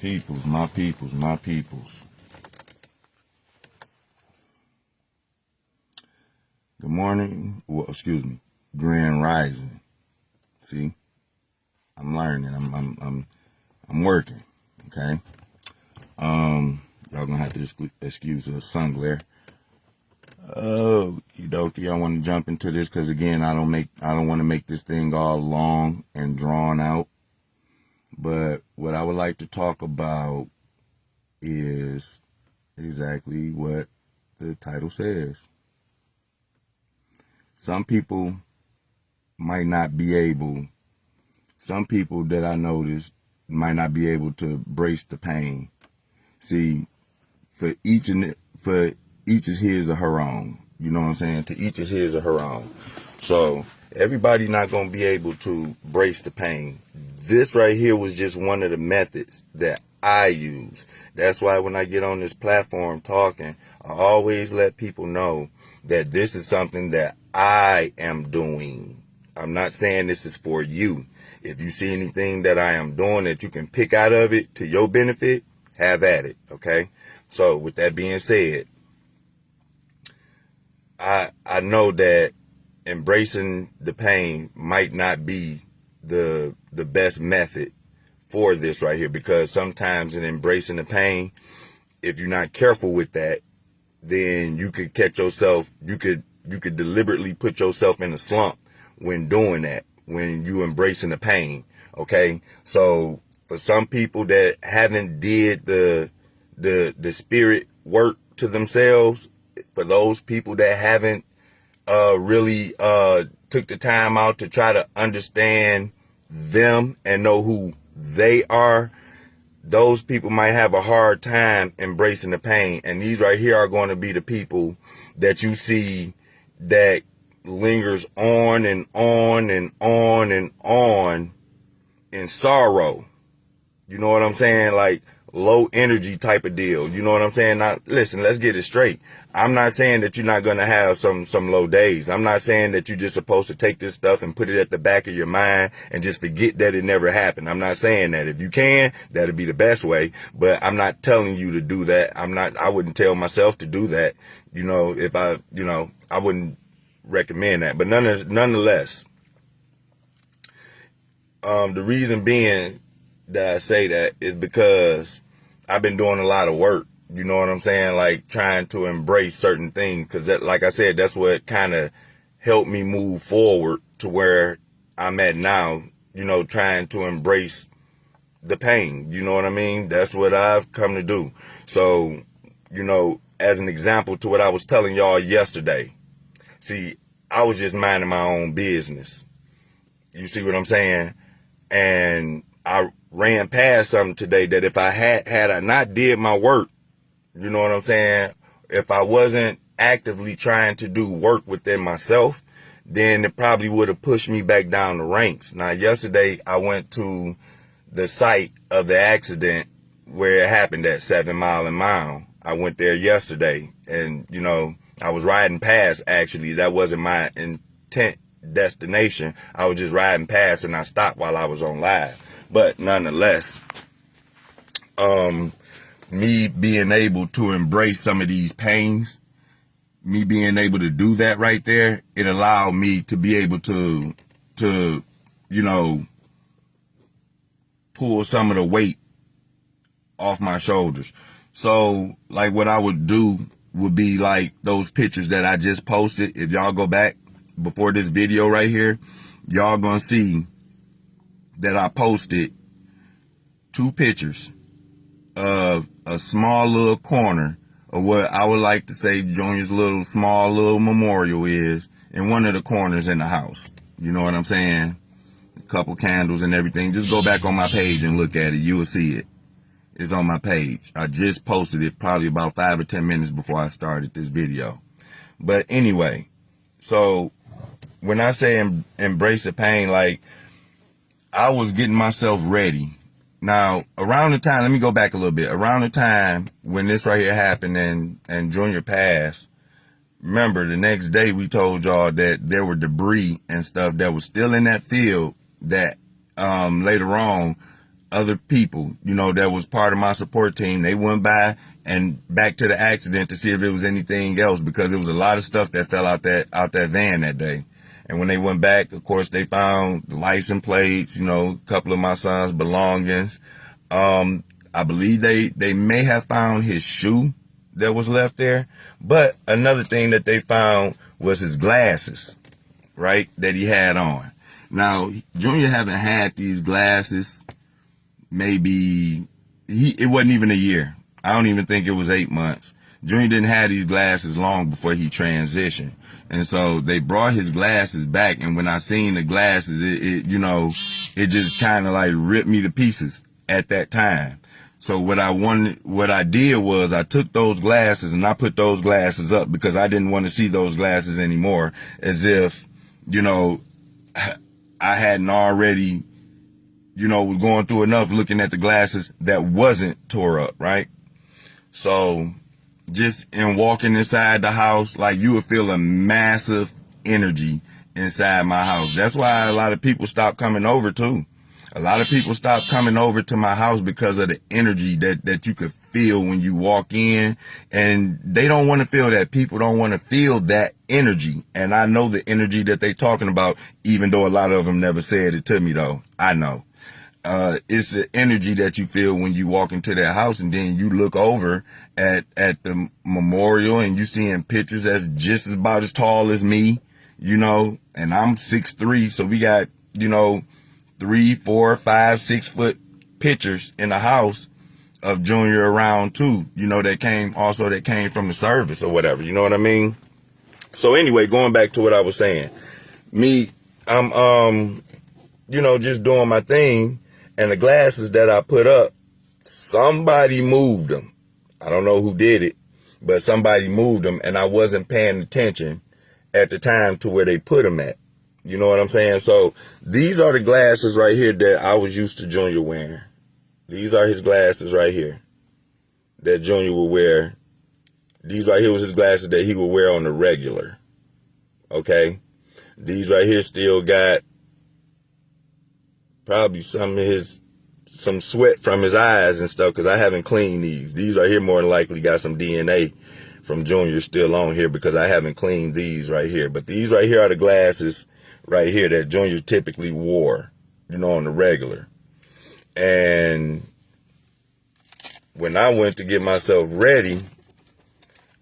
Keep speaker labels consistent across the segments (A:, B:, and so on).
A: Peoples, my peoples, my peoples. Good morning. Well, excuse me. Grand Rising. See, I'm learning. I'm working. Okay. Y'all gonna have to excuse the sun glare. Oh, I want to jump into this because again, I don't want to make this thing all long and drawn out. But what I would like to talk about is exactly what the title says. Some people that I noticed might not be able to brace the pain. See, for each is his or her own. You know what I'm saying? To each is his or her own. So everybody not going to be able to brace the pain. This right here was just one of the methods that I use. That's why when I get on this platform talking, I always let people know that this is something that I am doing. I'm not saying this is for you. If you see anything that I am doing that you can pick out of it to your benefit, have at it, okay? So with that being said, I know that embracing the pain might not be the best method for this right here, because sometimes in embracing the pain, if you're not careful with that, then you could catch yourself, you could deliberately put yourself in a slump when doing that, when you embracing the pain. Okay. So for some people that haven't did the spirit work to themselves, for those people that haven't really took the time out to try to understand them and know who they are, those people might have a hard time embracing the pain. And these right here are going to be the people that you see that lingers on and on and on and on in sorrow. You know what I'm saying? Like low energy type of deal. You know what I'm saying? Now, listen, let's get it straight. I'm not saying that you're not going to have some low days. I'm not saying that you're just supposed to take this stuff and put it at the back of your mind and just forget that it never happened. I'm not saying that. If you can, that'd be the best way, but I'm not telling you to do that. I wouldn't tell myself to do that. You know, if I wouldn't recommend that, but nonetheless, the reason being that I say that is because I've been doing a lot of work. You know what I'm saying? Like trying to embrace certain things. Cause that, like I said, that's what kind of helped me move forward to where I'm at now, you know, trying to embrace the pain. You know what I mean? That's what I've come to do. So, you know, as an example to what I was telling y'all yesterday, see, I was just minding my own business. You see what I'm saying? And I ran past something today that if I had I not did my work, you know what I'm saying? If I wasn't actively trying to do work within myself, then it probably would have pushed me back down the ranks. Now, yesterday I went to the site of the accident where it happened at 7 Mile and Mile. I went there yesterday and, you know, I was riding past, actually. That wasn't my intent destination. I was just riding past and I stopped while I was on live. But nonetheless, me being able to embrace some of these pains, me being able to do that right there, it allowed me to be able to, you know, pull some of the weight off my shoulders. So like what I would do would be like those pictures that I just posted. If y'all go back before this video right here, y'all gonna see that I posted 2 pictures of a small little corner of what I would like to say Junior's small little memorial is in one of the corners in the house. You know what I'm saying? A couple candles and everything. Just go back on my page and look at it. You will see it. It's on my page. I just posted it probably about 5 or 10 minutes before I started this video. But anyway, so when I say embrace the pain, like I was getting myself ready. Now, around the time, let me go back a little bit. Around the time when this right here happened and Junior passed, remember the next day we told y'all that there were debris and stuff that was still in that field that later on other people, that was part of my support team. They went by and back to the accident to see if there was anything else, because there was a lot of stuff that fell out that van that day. And when they went back, of course, they found the license plates, a couple of my son's belongings. I believe they may have found his shoe that was left there. But another thing that they found was his glasses, right, that he had on. Now, Junior haven't had these glasses it wasn't even a year. I don't even think it was 8 months. Junior didn't have these glasses long before he transitioned. And so they brought his glasses back. And when I seen the glasses, it just kind of like ripped me to pieces at that time. So what I did was I took those glasses and I put those glasses up, because I didn't want to see those glasses anymore, as if, I hadn't already, was going through enough looking at the glasses that wasn't tore up, right? So just in walking inside the house, like, you would feel a massive energy inside my house. That's why a lot of people stopped coming over too. A lot of people stopped coming over to my house because of the energy that you could feel when you walk in. And they don't want to feel that. People don't want to feel that energy. And I know the energy that they talking about, even though a lot of them never said it to me though. I know. It's the energy that you feel when you walk into that house, and then you look over at the memorial and you seeing pictures that's just about as tall as me, and I'm 6'3", so we got, 3, 4, 5, 6 foot pictures in the house of Junior around too, that came from the service or whatever, you know what I mean? So anyway, going back to what I was saying, I'm, just doing my thing, and the glasses that I put up, somebody moved them. I don't know who did it, but somebody moved them, and I wasn't paying attention at the time to where they put them at. You know what I'm saying? So these are the glasses right here that I was used to Junior wearing. These are his glasses right here that Junior would wear. These right here was his glasses that he would wear on the regular. Okay? These right here still got probably some sweat from his eyes and stuff, because I haven't cleaned these. These right here more than likely got some DNA from Junior still on here, because I haven't cleaned these right here. But these right here are the glasses right here that Junior typically wore, on the regular. And when I went to get myself ready,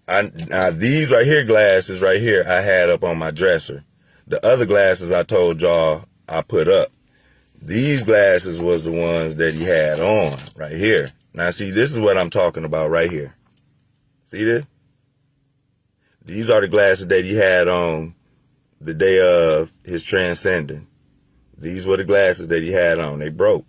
A: now these right here glasses right here I had up on my dresser. The other glasses I told y'all I put up. These glasses was the ones that he had on right here. Now see, this is what I'm talking about right here. See this? These are the glasses that he had on the day of his transcending. These were the glasses that he had on. They broke.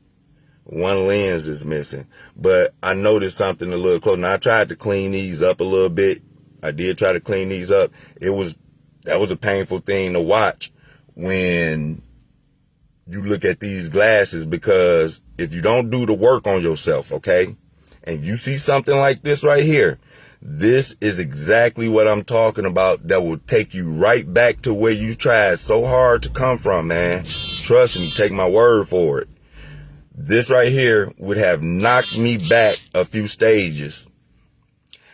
A: One lens is missing. But I noticed something a little close. Now I tried to clean these up a little bit. I did try to clean these up. That was a painful thing to watch when you look at these glasses, because if you don't do the work on yourself, okay, and you see something like this right here, this is exactly what I'm talking about, that will take you right back to where you tried so hard to come from, man. Trust me, take my word for it. This right here would have knocked me back a few stages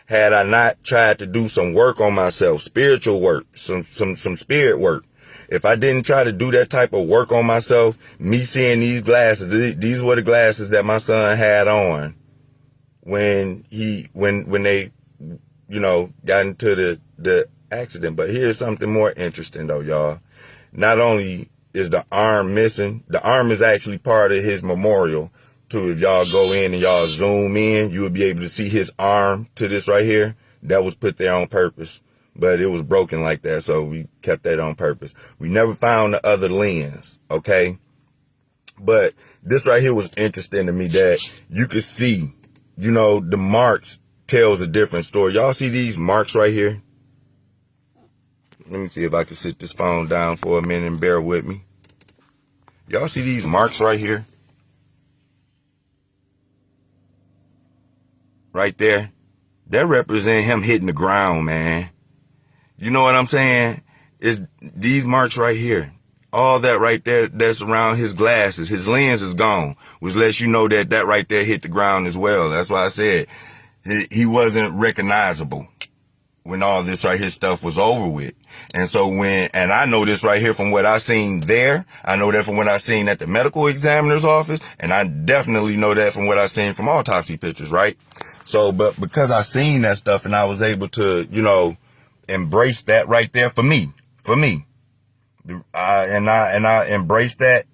A: had I not tried to do some work on myself, spiritual work, some spirit work. If I didn't try to do that type of work on myself, me seeing these glasses, these were the glasses that my son had on when they, got into the accident. But here's something more interesting though, y'all. Not only is the arm missing, the arm is actually part of his memorial too. If y'all go in and y'all zoom in, you will be able to see his arm to this right here. That was put there on purpose. But it was broken like that, so we kept that on purpose. We never found the other lens, okay? But this right here was interesting to me, that you could see, the marks tells a different story. Y'all see these marks right here? Let me see if I can sit this phone down for a minute and bear with me. Y'all see these marks right here? Right there? That represent him hitting the ground, man. You know what I'm saying? It's these marks right here all that right there that's around his glasses, his lens is gone, which lets you know that that right there hit the ground as well. That's why I said he wasn't recognizable when all this right here stuff was over with. And so and I know this right here from what I seen there, I know that from what I seen at the medical examiner's office, and I definitely know that from what I seen from autopsy pictures, right? So, but because I seen that stuff and I was able to, embrace that right there for me, I embraced that.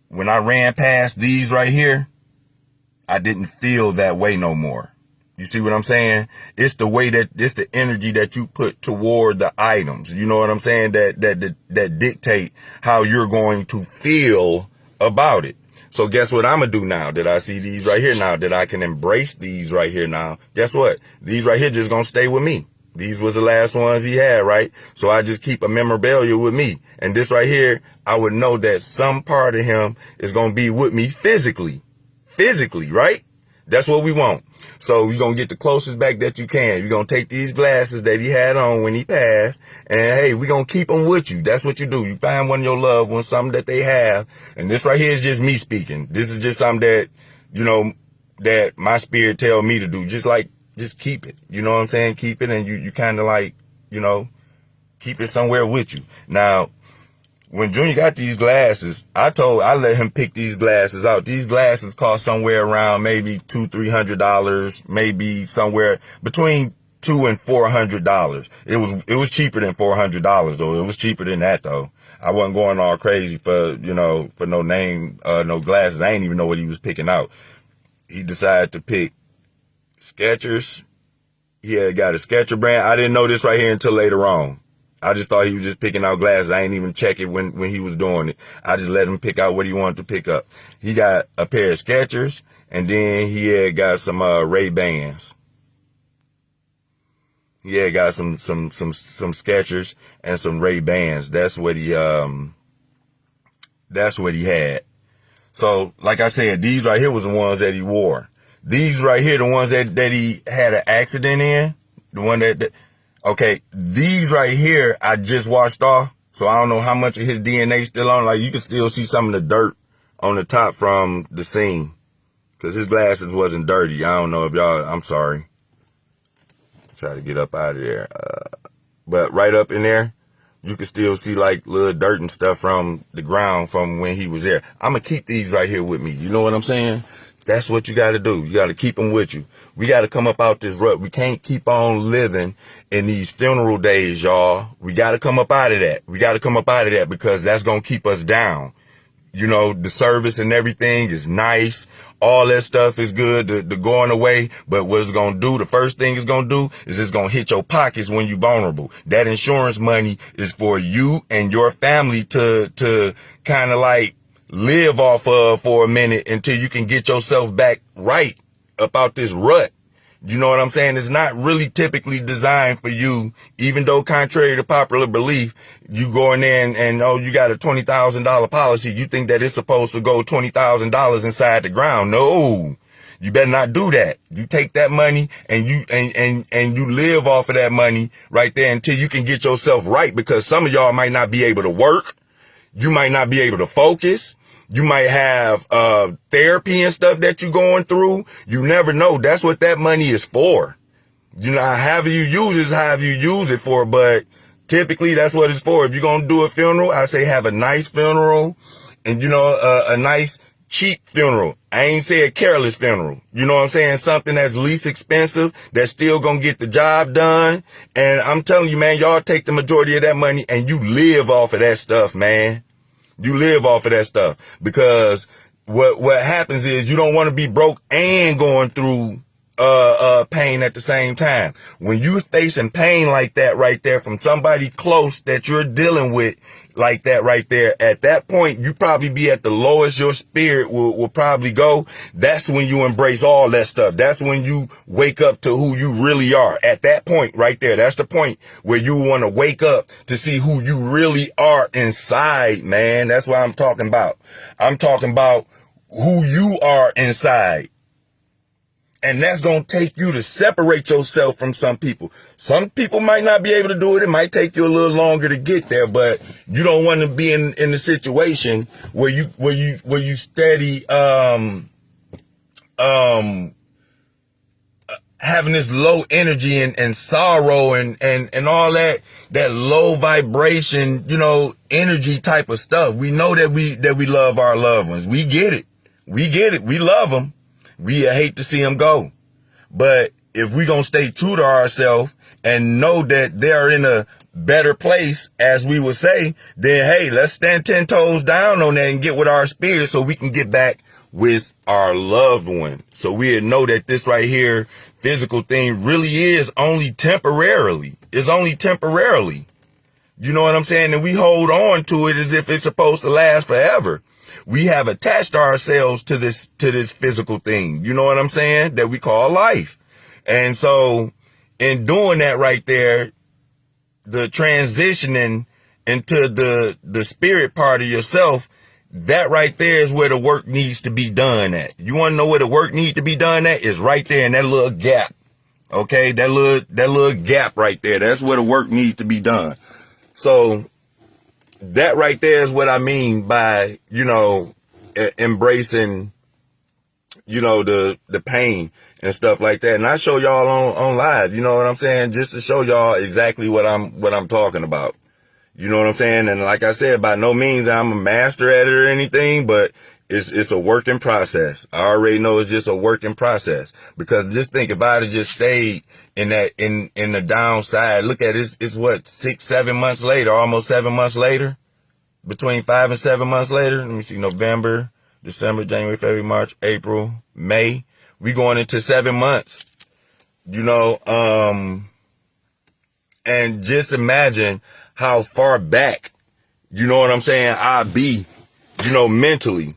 A: When I ran past these right here, I didn't feel that way no more. You see what I'm saying? It's the energy that you put toward the items. You know what I'm saying? That dictate how you're going to feel about it. So guess what I'm going to do now that I see these right here now, that I can embrace these right here now? Guess what? These right here just going to stay with me. These was the last ones he had, right? So I just keep a memorabilia with me. And this right here, I would know that some part of him is going to be with me physically, right? That's what we want. So you're going to get the closest back that you can. You're going to take these glasses that he had on when he passed, and hey, we're going to keep them with you. That's what you do. You find one of your loved ones, something that they have. And this right here is just me speaking. This is just something that, that my spirit tell me to do. Just keep it. You know what I'm saying? Keep it, and you kind of like, keep it somewhere with you. Now, when Junior got these glasses, I let him pick these glasses out. These glasses cost somewhere around maybe $200-$300, maybe somewhere between $200 and $400. It was cheaper than $400 though. It was cheaper than that though. I wasn't going all crazy for no name, no glasses. I didn't even know what he was picking out. He decided to pick Skechers. He had got a Skechers brand. I didn't know this right here until later on. I just thought he was just picking out glasses. I ain't even check it when he was doing it. I just let him pick out what he wanted to pick up. He got a pair of Skechers, and then he had got some Ray-Bans. He had got some Skechers and some Ray-Bans. That's what he had. So, like I said, these right here was the ones that he wore. These right here, the ones that he had an accident in, the one that okay, these right here, I just washed off, so I don't know how much of his DNA still on. Like, you can still see some of the dirt on the top from the scene, because his glasses wasn't dirty. I don't know if y'all, I'm sorry. Try to get up out of there. But right up in there, you can still see like little dirt and stuff from the ground from when he was there. I'm going to keep these right here with me. You know what I'm saying? That's what you got to do. You got to keep them with you. We got to come up out this rut. We can't keep on living in these funeral days, y'all. We got to come up out of that. We got to come up out of that, because that's going to keep us down. The service and everything is nice. All that stuff is good, the going away. But what it's going to do, the first thing it's going to do is it's going to hit your pockets when you're vulnerable. That insurance money is for you and your family to kind of like live off of for a minute until you can get yourself back right about this rut. You know what I'm saying? It's not really typically designed for you, even though contrary to popular belief, you go in there and you got a $20,000 policy. You think that it's supposed to go $20,000 inside the ground. No, you better not do that. You take that money and you live off of that money right there until you can get yourself right, because some of y'all might not be able to work. You might not be able to focus. You might have therapy and stuff that you're going through. You never know. That's what that money is for. However you use it is however you use it for, but typically that's what it's for. If you're going to do a funeral, I say have a nice funeral and, a nice cheap funeral. I ain't say a careless funeral. You know what I'm saying? Something that's least expensive, that's still going to get the job done. And I'm telling you, man, y'all take the majority of that money and you live off of that stuff, man. You live off of that stuff, because what happens is you don't want to be broke and going through pain at the same time. When you're facing pain like that right there from somebody close that you're dealing with like that right there, at that point, you probably be at the lowest your spirit will probably go. That's when you embrace all that stuff. That's when you wake up to who you really are. At that point right there, that's the point where you want to wake up to see who you really are inside, man. That's what I'm talking about. I'm talking about who you are inside. And that's going to take you to separate yourself from some people. Some people might not be able to do it. It might take you a little longer to get there, but you don't want to be in the situation where you steady, having this low energy and sorrow and all that low vibration, energy type of stuff. We know that we love our loved ones. We get it. We love them. We hate to see them go. But if we gonna stay true to ourselves and know that they're in a better place, as we would say, then hey, let's stand 10 toes down on that and get with our spirit so we can get back with our loved one. So we know that this right here, physical thing, really is only temporarily. It's only temporarily. You know what I'm saying? And we hold on to it as if it's supposed to last forever. We have attached ourselves to this physical thing. You know what I'm saying? That we call life. And so in doing that right there, the transitioning into the spirit part of yourself, that right there is where the work needs to be done at. You want to know where the work needs to be done at? Is right there in that little gap. Okay? That little gap right there. That's where the work needs to be done. So that right there is what I mean by, embracing, the pain and stuff like that. And I show y'all on live, you know what I'm saying? Just to show y'all exactly what I'm talking about. You know what I'm saying? And like I said, by no means I'm a master at it or anything, but it's a working process. I already know it's just a working process, because just think, if I'd have just stayed in the downside, look at it, it's what, 6-7 months later, almost 7 months later, between 5 and 7 months later. Let me see, November, December, January, February, March, April, May. We going into 7 months, and just imagine how far back, you know what I'm saying, I'd be, mentally,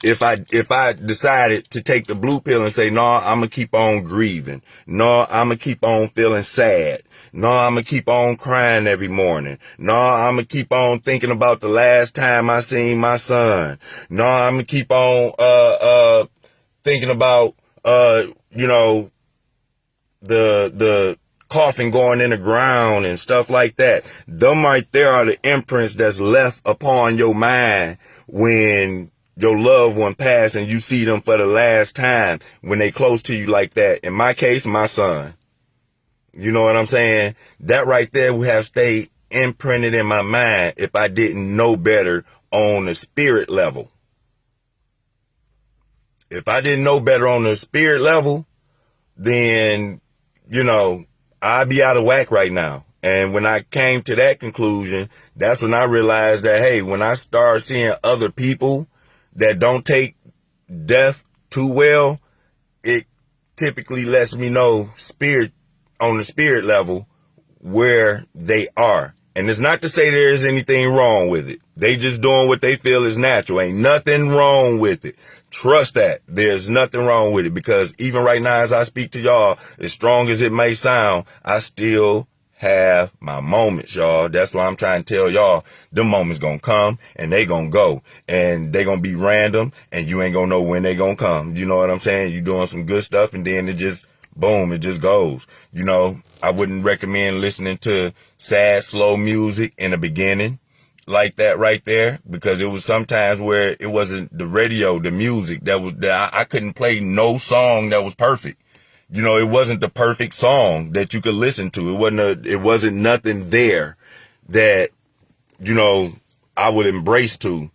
A: if I decided to take the blue pill and say, no, I'm going to keep on grieving. No, I'm going to keep on feeling sad. No, I'm going to keep on crying every morning. No, I'm going to keep on thinking about the last time I seen my son. No, I'm going to keep on, thinking about, the coffin going in the ground and stuff like that. Them right there are the imprints that's left upon your mind when your loved one passed and you see them for the last time, when they close to you like that. In my case, my son. You know what I'm saying? That right there would have stayed imprinted in my mind if I didn't know better on the spirit level. If I didn't know better on the spirit level, then, I'd be out of whack right now. And when I came to that conclusion, that's when I realized that, hey, when I start seeing other people that don't take death too well, it typically lets me know on the spirit level where they are. And it's not to say there's anything wrong with it. They just doing what they feel is natural. Ain't nothing wrong with it. Trust that. There's nothing wrong with it, because even right now as I speak to y'all, as strong as it may sound, I still have my moments, y'all. That's why I'm trying to tell y'all, them moments gonna come and they gonna go, and they gonna be random and you ain't gonna know when they gonna come. You know what I'm saying? You doing some good stuff and then it just, boom, it just goes. I wouldn't recommend listening to sad, slow music in the beginning like that right there, because it was sometimes where it wasn't the radio, the music that I couldn't play no song that was perfect. It wasn't the perfect song that you could listen to. It wasn't nothing there that, I would embrace to,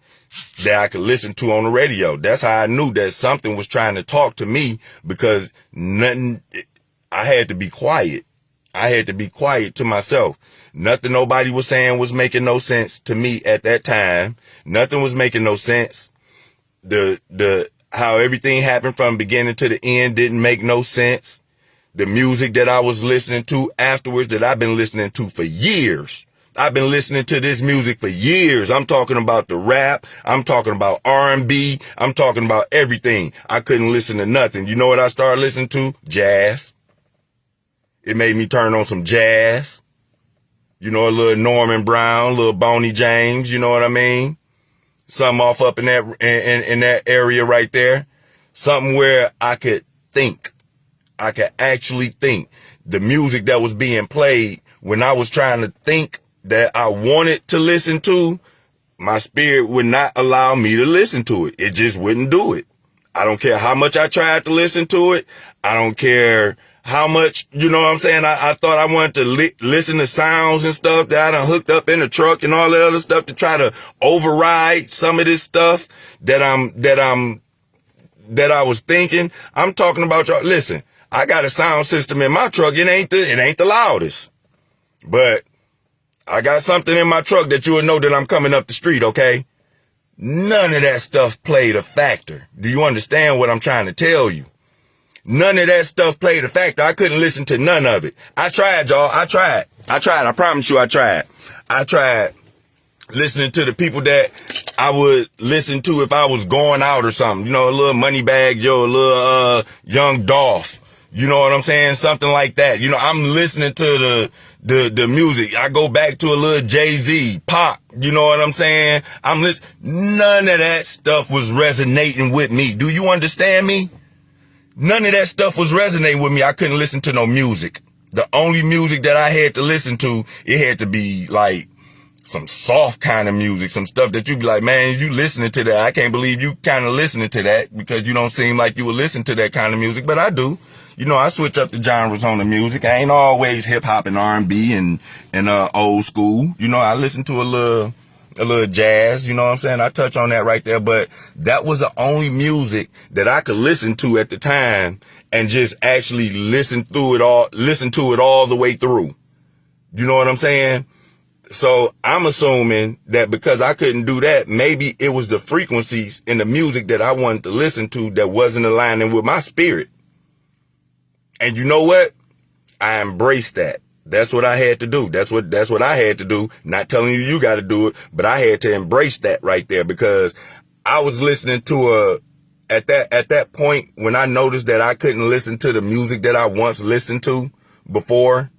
A: that I could listen to on the radio. That's how I knew that something was trying to talk to me, because I had to be quiet. I had to be quiet to myself. Nothing nobody was saying was making no sense to me at that time. Nothing was making no sense. How everything happened from beginning to the end didn't make no sense. The music that I was listening to afterwards, that I've been listening to for years. I've been listening to this music for years. I'm talking about the rap. I'm talking about R&B. I'm talking about everything. I couldn't listen to nothing. You know what I started listening to? Jazz. It made me turn on some jazz. A little Norman Brown, a little Boney James, you know what I mean? Something off up in that area right there. Something where I could think. I could actually think. The music that was being played when I was trying to think that I wanted to listen to, my spirit would not allow me to listen to it. It just wouldn't do it. I don't care how much I tried to listen to it. I don't care how much, you know what I'm saying? I thought I wanted to listen to sounds and stuff that I done hooked up in the truck and all that other stuff to try to override some of this stuff that I was thinking. I'm talking about y'all. Listen, I got a sound system in my truck. It ain't the loudest, but I got something in my truck that you will know that I'm coming up the street. Okay. None of that stuff played a factor. Do you understand what I'm trying to tell you? None of that stuff played a factor. I couldn't listen to none of it. I tried, y'all. I tried. I promise you I tried. I tried listening to the people that I would listen to if I was going out or something. You know, a little Moneybag Joe, a little Young Dolph. You know what I'm saying? Something like that. You know, I'm listening to the music. I go back to a little Jay-Z, Pop. You know what I'm saying? None of that stuff was resonating with me. Do you understand me? None of that stuff was resonating with me. I couldn't listen to no music. The only music that I had to listen to, it had to be like some soft kind of music, some stuff that you'd be like, man, you listening to that. I can't believe you kind of listening to that because you don't seem like you would listen to that kind of music, but I do. You know, I switch up the genres on the music. I ain't always hip hop and R&B and old school. You know, I listen to a little jazz, you know what I'm saying? I touch on that right there, but that was the only music that I could listen to at the time and just actually listen to it all the way through. You know what I'm saying? So I'm assuming that because I couldn't do that, maybe it was the frequencies in the music that I wanted to listen to that wasn't aligning with my spirit. And you know what? I embraced that. That's what I had to do. That's what I had to do. Not telling you got to do it, but I had to embrace that right there because I was listening to at that point when I noticed that I couldn't listen to the music that I once listened to before.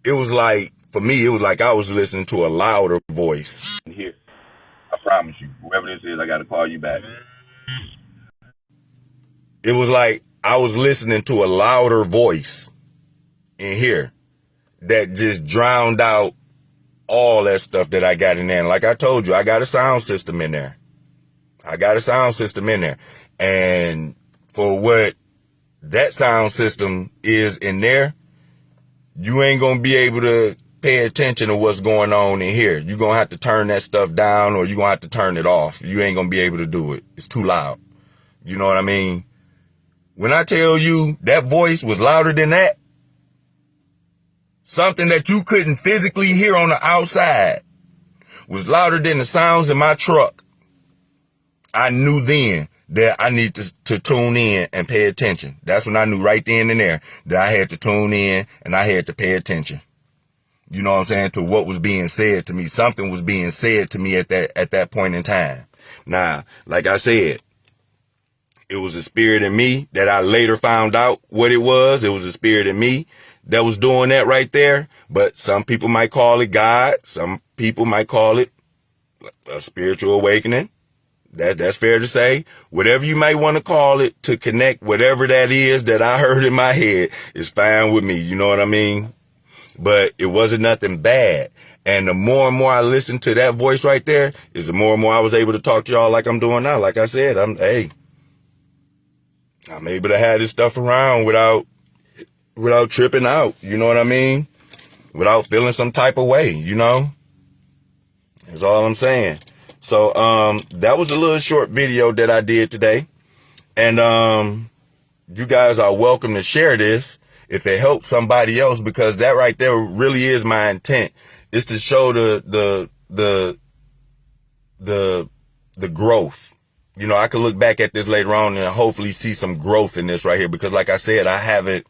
A: It was like, for me, it was like I was listening to a louder voice. Here, I promise you, whoever this is, I got to call you back. It was like I was listening to a louder voice in here that just drowned out all that stuff that I got in there. And like I told you, I got a sound system in there. And for what that sound system is in there, you ain't going to be able to pay attention to what's going on in here. You're going to have to turn that stuff down or you're going to have to turn it off. You ain't going to be able to do it. It's too loud. You know what I mean? When I tell you that voice was louder than that, something that you couldn't physically hear on the outside was louder than the sounds in my truck, I knew then that I need to tune in and pay attention. That's when I knew right then and there that I had to tune in and I had to pay attention. You know what I'm saying? To what was being said to me. Something was being said to me at that point in time. Now, like I said, it was a spirit in me that I later found out what it was. It was a spirit in me that was doing that right there. But some people might call it God. Some people might call it a spiritual awakening. That's fair to say. Whatever you might want to call it to connect whatever that is that I heard in my head is fine with me. You know what I mean? But it wasn't nothing bad. And the more and more I listened to that voice right there is the more and more I was able to talk to y'all like I'm doing now. Like I said, I'm able to have this stuff around without tripping out. You know what I mean? Without feeling some type of way, you know? That's all I'm saying. So, that was a little short video that I did today. And, you guys are welcome to share this if it helps somebody else, because that right there really is my intent, is to show the growth. You know, I could look back at this later on and hopefully see some growth in this right here, because like I said, I haven't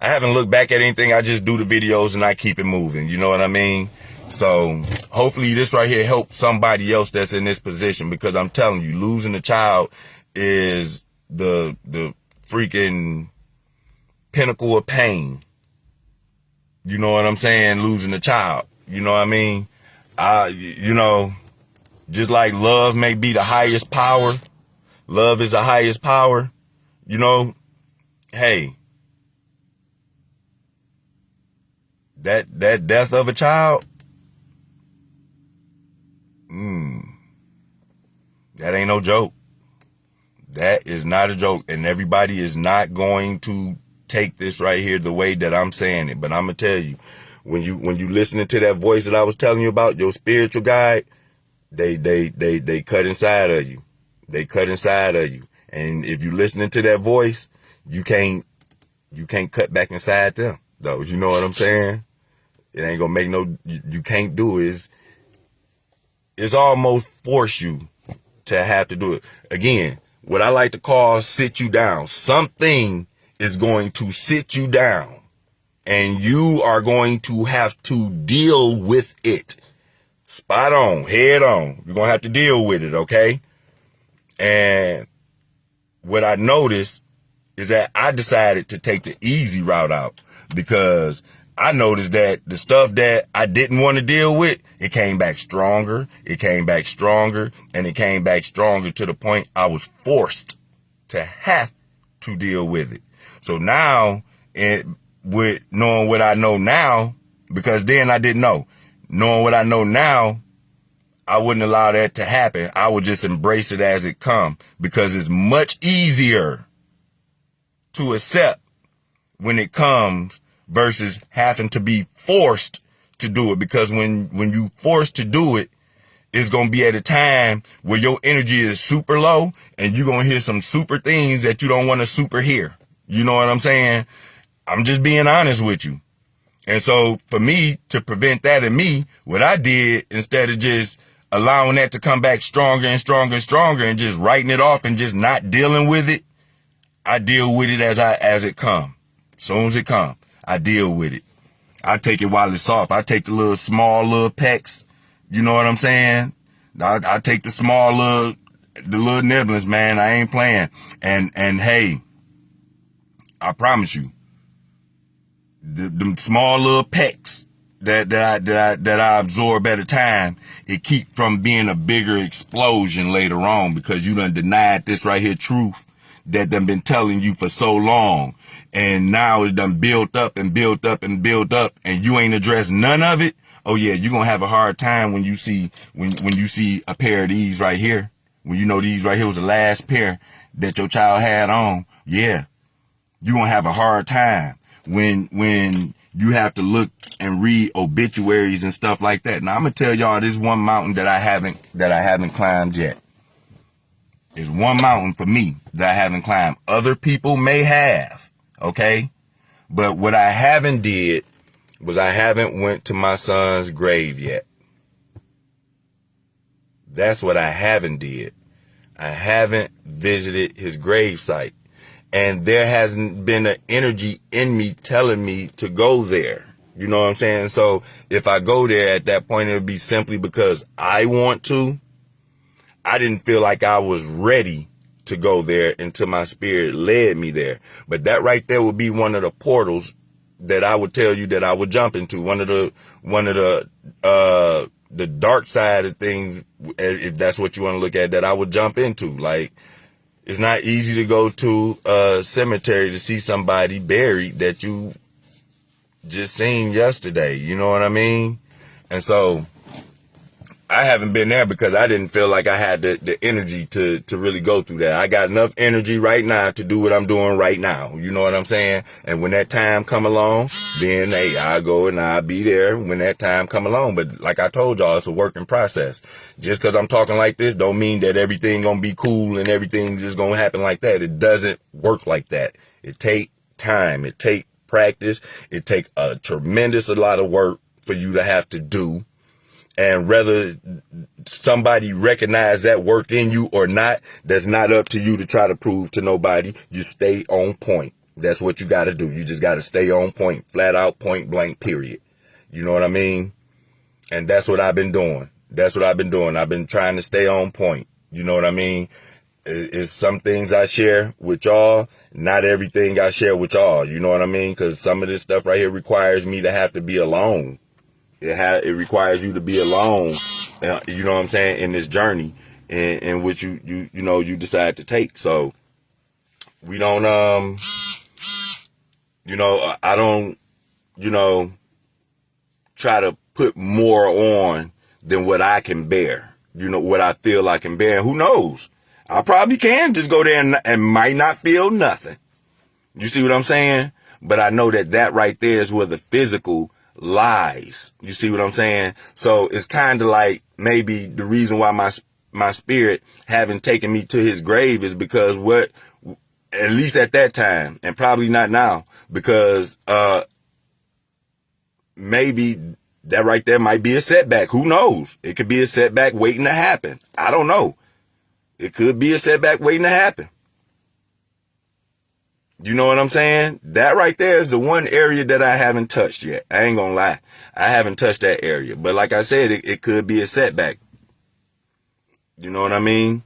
A: looked back at anything. I just do the videos and I keep it moving. You know what I mean? So hopefully this right here helps somebody else that's in this position, because I'm telling you, losing a child is the freaking pinnacle of pain. You know what I'm saying? Losing a child. You know what I mean? You know, just like love may be the highest power, love is the highest power. You know, hey, that death of a child, that ain't no joke. That is not a joke. And everybody is not going to take this right here the way that I'm saying it. But I'm gonna tell you, when you listening to that voice that I was telling you about, your spiritual guide, they cut inside of you. They cut inside of you. And if you listening to that voice, you can't cut back inside them, though. You know what I'm saying? It ain't gonna make no, you can't do it. It's almost force you to have to do it. Again, what I like to call sit you down. Something is going to sit you down and you are going to have to deal with it. Spot on, head on. You're going to have to deal with it, okay? And what I noticed is that I decided to take the easy route out because I noticed that the stuff that I didn't want to deal with, it came back stronger, it came back stronger, and it came back stronger to the point I was forced to have to deal with it. So now, with knowing what I know now, because then I didn't know, knowing what I know now, I wouldn't allow that to happen. I would just embrace it as it come because it's much easier to accept when it comes versus having to be forced to do it. Because when you forced to do it, it's going to be at a time where your energy is super low and you're going to hear some super things that you don't want to super hear. You know what I'm saying? I'm just being honest with you. And so for me to prevent that in me, what I did, instead of just allowing that to come back stronger and stronger and stronger and just writing it off and just not dealing with it, I deal with it as it come. Soon as it come, I deal with it. I take it while it's soft. I take the small little pecks. You know what I'm saying? I take the little nibblings, man. I ain't playing. And hey, I promise you, the small little pecks that I absorb at a time, it keep from being a bigger explosion later on because you done denied this right here truth that done been telling you for so long. And now it's done built up and built up and built up and you ain't addressed none of it. Oh yeah, you're going to have a hard time when you see, when you see a pair of these right here. When you know these right here was the last pair that your child had on. Yeah. You're going to have a hard time when you have to look and read obituaries and stuff like that. Now I'm going to tell y'all this one mountain that I haven't climbed yet. It's one mountain for me that I haven't climbed. Other people may have, okay? But what I haven't did was I haven't went to my son's grave yet. That's what I haven't did. I haven't visited his grave site. And there hasn't been an energy in me telling me to go there. You know what I'm saying? So if I go there at that point, it'll be simply because I want to. I didn't feel like I was ready to go there until my spirit led me there. But that right there would be one of the portals that I would tell you that I would jump into. One of the dark side of things, if that's what you want to look at, that I would jump into. Like, it's not easy to go to a cemetery to see somebody buried that you just seen yesterday. You know what I mean? And so I haven't been there because I didn't feel like I had the energy to really go through that. I got enough energy right now to do what I'm doing right now. You know what I'm saying? And when that time come along, then hey, I'll go and I'll be there when that time come along. But like I told y'all, it's a working process. Just because I'm talking like this don't mean that everything gonna be cool and everything just gonna happen like that. It doesn't work like that. It take time. It take practice. It take a tremendous a lot of work for you to have to do. And whether somebody recognize that work in you or not, that's not up to you to try to prove to nobody. You stay on point. That's what you got to do. You just got to stay on point, flat out, point blank, period. You know what I mean? And that's what I've been doing. That's what I've been doing. I've been trying to stay on point. You know what I mean? It's some things I share with y'all, not everything I share with y'all. You know what I mean? Because some of this stuff right here requires me to have to be alone. It requires you to be alone, you know what I'm saying, in this journey in which you decide to take. So We don't, I don't, try to put more on than what I can bear. What I feel I can bear. And who knows? I probably can just go there and might not feel nothing. You see what I'm saying? But I know that right there is where the physical lies. You see what I'm saying? So it's kind of like maybe the reason why my spirit haven't taken me to his grave is because at least at that time, and probably not now, because maybe that right there might be a setback. Who knows? It could be a setback waiting to happen. I don't know. It could be a setback waiting to happen. You know what I'm saying? That right there is the one area that I haven't touched yet. I ain't gonna lie. I haven't touched that area. But like I said, it could be a setback. You know what I mean?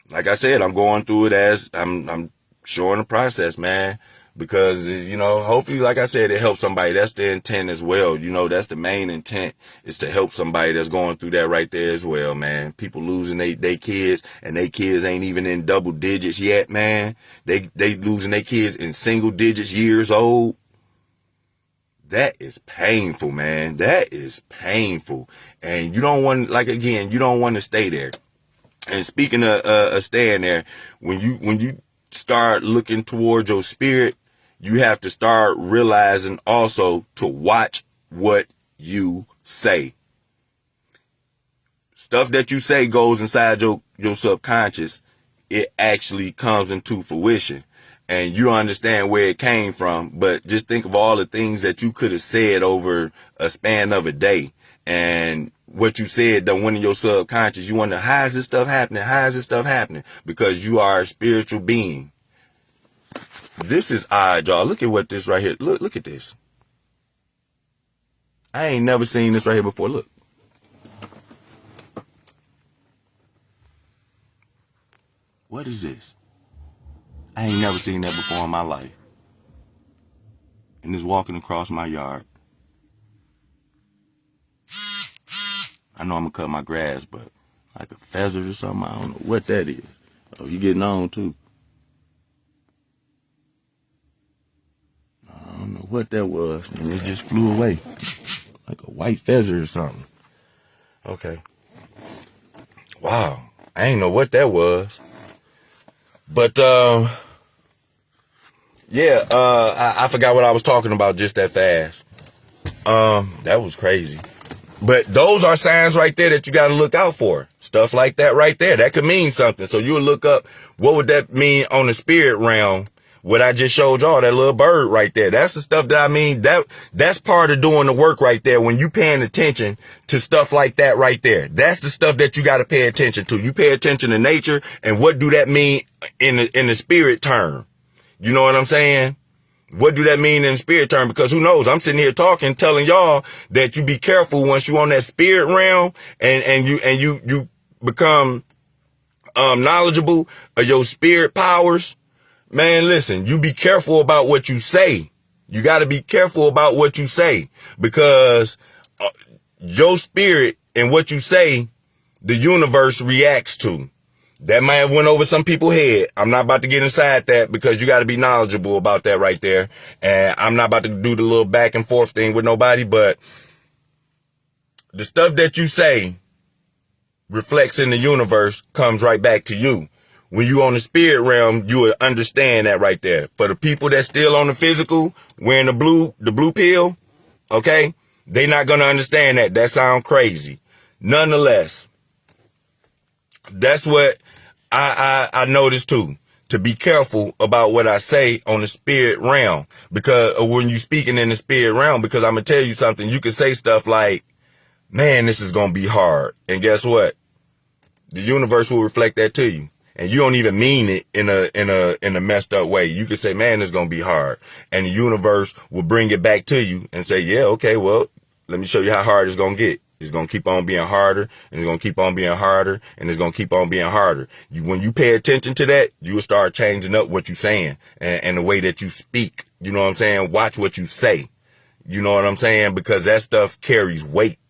A: Like I said, I'm going through it as I'm showing the process, man. Because, hopefully, like I said, it helps somebody. That's the intent as well. That's the main intent, is to help somebody that's going through that right there as well, man. People losing they kids, and they kids ain't even in double digits yet, man. They losing their kids in single digits years old. That is painful, man. That is painful. And you don't want to stay there. And speaking of staying there, when you start looking towards your spirit, you have to start realizing also to watch what you say. Stuff that you say goes inside your subconscious. It actually comes into fruition. And you don't understand where it came from, but just think of all the things that you could have said over a span of a day. And what you said done went in your subconscious. You wonder, how is this stuff happening? How is this stuff happening? Because you are a spiritual being. This is odd, y'all. Look at what this right here. Look at this. I ain't never seen this right here before. Look. What is this? I ain't never seen that before in my life. And it's walking across my yard. I know I'm gonna cut my grass, but like a pheasant or something, I don't know what that is. Oh, you getting on too. I don't know what that was, and it just flew away. Like a white pheasant or something. Okay. Wow. I ain't know what that was. But, I forgot what I was talking about just that fast. That was crazy. But those are signs right there that you got to look out for. Stuff like that right there. That could mean something. So you'll look up, what would that mean on the spirit realm? What I just showed y'all, that little bird right there. That's the stuff that I mean. That's part of doing the work right there. When you paying attention to stuff like that right there. That's the stuff that you got to pay attention to. You pay attention to nature, and what do that mean in the spirit term? You know what I'm saying? What do that mean in the spirit term? Because who knows? I'm sitting here talking, telling y'all that you be careful once you on that spirit realm and you become knowledgeable of your spirit powers. Man, listen, you be careful about what you say. You got to be careful about what you say, because your spirit and what you say, the universe reacts to. That might have went over some people's head. I'm not about to get inside that, because you got to be knowledgeable about that right there. And I'm not about to do the little back and forth thing with nobody, but the stuff that you say reflects in the universe, comes right back to you. When you on the spirit realm, you will understand that right there. For the people that's still on the physical, wearing the blue pill, okay, they not going to understand that. That sound crazy. Nonetheless, that's what I noticed too. To be careful about what I say on the spirit realm, because when you speaking in the spirit realm, because I'm going to tell you something, you can say stuff like, man, this is going to be hard. And guess what? The universe will reflect that to you. And you don't even mean it in a messed up way. You could say, man, it's going to be hard. And the universe will bring it back to you and say, yeah, okay, well, let me show you how hard it's going to get. It's going to keep on being harder, and it's going to keep on being harder, and it's going to keep on being harder. When you pay attention to that, you will start changing up what you're saying and the way that you speak. You know what I'm saying? Watch what you say. You know what I'm saying? Because that stuff carries weight.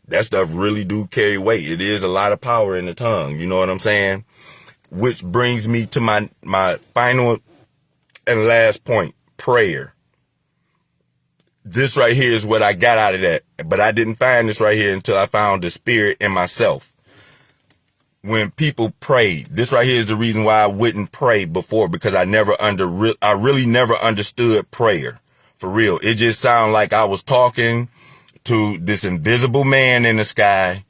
A: That stuff really do carry weight. It is a lot of power in the tongue. You know what I'm saying? which brings me to my final and last point, prayer. This right here is what I got out of that. But I didn't find this right here until I found the spirit in myself. When people pray, this right here is the reason why I wouldn't pray before, because I really never understood prayer. For real. It just sounded like I was talking to this invisible man in the sky,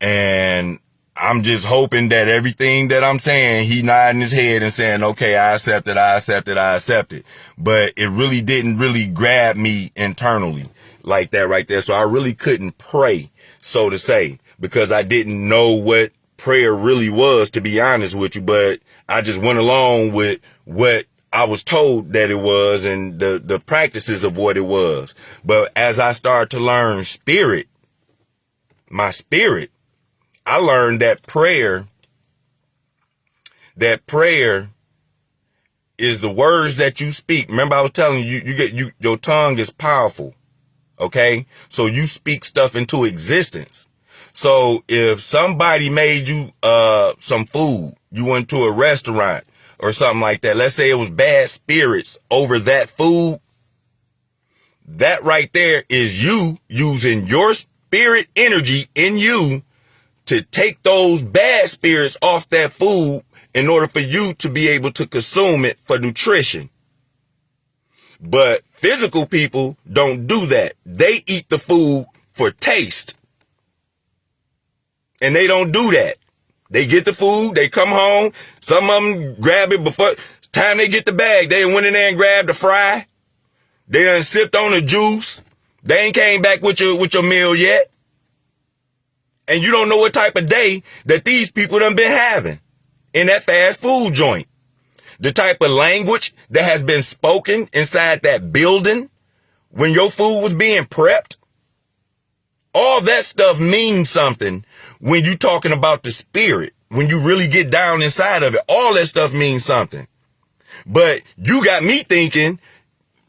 A: and I'm just hoping that everything that I'm saying, he nodding his head and saying, okay, I accept it, I accept it, I accept it. But it really didn't really grab me internally like that right there. So I really couldn't pray, so to say, because I didn't know what prayer really was, to be honest with you. But I just went along with what I was told that it was and the practices of what it was. But as I started to learn my spirit, I learned that prayer is the words that you speak. Remember, I was telling you, your tongue is powerful. Okay. So you speak stuff into existence. So if somebody made you, some food, you went to a restaurant or something like that. Let's say it was bad spirits over that food. That right there is you using your spirit energy in you to take those bad spirits off that food in order for you to be able to consume it for nutrition. But physical people don't do that. They eat the food for taste. And they don't do that. They get the food, they come home, some of them grab it before time they get the bag. They went in there and grabbed the fry. They done sipped on the juice. They ain't came back with your meal yet. And you don't know what type of day that these people done been having in that fast food joint. The type of language that has been spoken inside that building when your food was being prepped. All that stuff means something when you talking about the spirit. When you really get down inside of it, all that stuff means something. But you got me thinking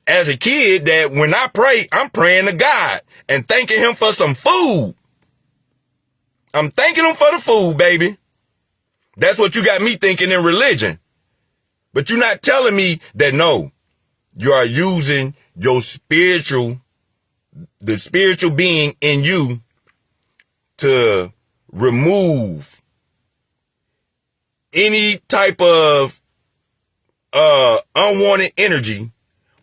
A: as a kid that when I pray, I'm praying to God and thanking him for some food. I'm thanking him for the food, baby. That's what you got me thinking in religion. But you're not telling me that no, you are using your the spiritual being in you to remove any type of unwanted energy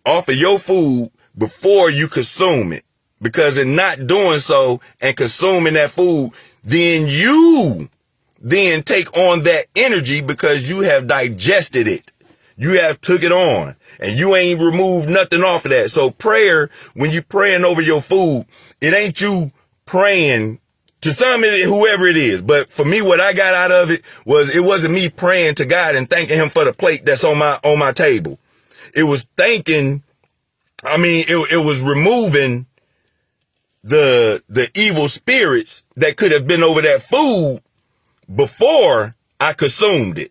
A: off of your food before you consume it. Because in not doing so and consuming that food, then you take on that energy because you have digested it. You have took it on and you ain't removed nothing off of that. So prayer, when you praying over your food, it ain't you praying to whoever it is. But for me, what I got out of it wasn't me praying to God and thanking him for the plate that's on my table. It was it was removing the evil spirits that could have been over that food before I consumed it.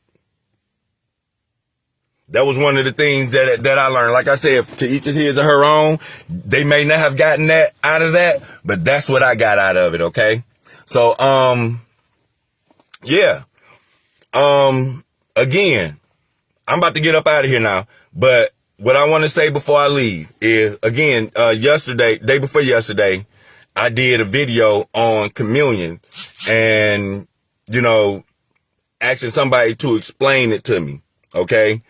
A: That was one of the things that I learned. Like I said, to each is his or her own. They may not have gotten that out of that, but that's what I got out of it. Okay. So, yeah. Again, I'm about to get up out of here now, but what I want to say before I leave is, again, day before yesterday, I did a video on communion and, asking somebody to explain it to me. Okay.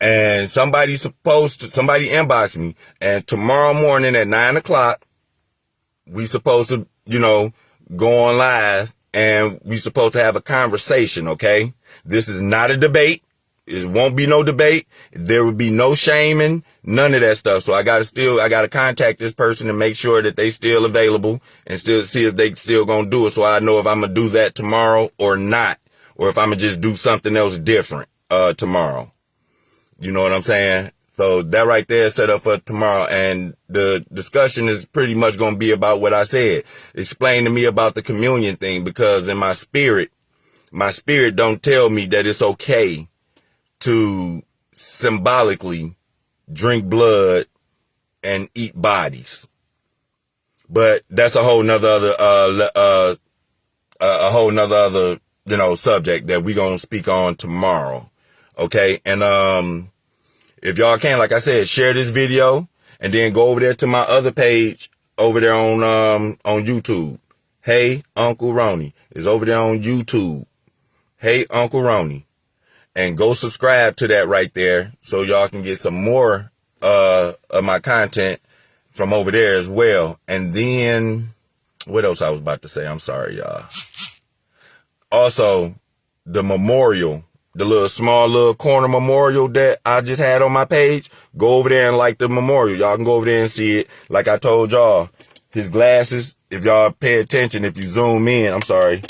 A: And somebody inboxed me, and tomorrow morning at 9:00, we supposed to, go on live and we supposed to have a conversation. Okay. This is not a debate. It won't be no debate. There will be no shaming, none of that stuff. So I gotta contact this person and make sure that they still available and still see if they still gonna do it. So I know if I'm gonna do that tomorrow or not, or if I'm gonna just do something else different, tomorrow. You know what I'm saying? So that right there is set up for tomorrow. And the discussion is pretty much going to be about what I said. Explain to me about the communion thing, because in my spirit don't tell me that it's okay to symbolically drink blood and eat bodies. But that's a whole nother subject that we gonna speak on tomorrow. Okay. And, if y'all can, like I said, share this video and then go over there to my other page over there on YouTube. Hey, Uncle Ronnie is over there on YouTube. Hey, Uncle Ronnie. And go subscribe to that right there so y'all can get some more of my content from over there as well. And then what else I was about to say? I'm sorry, y'all. Also, the memorial, the little corner memorial that I just had on my page, go over there and like the memorial. Y'all can go over there and see it. Like I told y'all, his glasses, if y'all pay attention, if you zoom in, I'm sorry,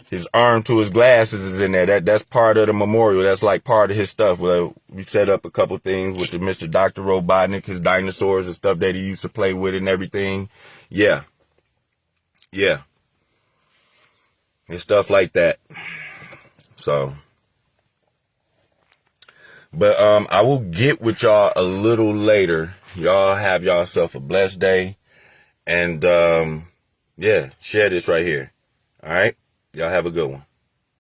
A: his arm to his glasses is in there. That's part of the memorial. That's like part of his stuff. Well, we set up a couple things with the Mr. Dr. Robotnik, his dinosaurs and stuff that he used to play with and everything. Yeah. Yeah. And stuff like that. So, but I will get with y'all a little later. Y'all have yourself a blessed day. And yeah, share this right here. All right? Y'all have a good one.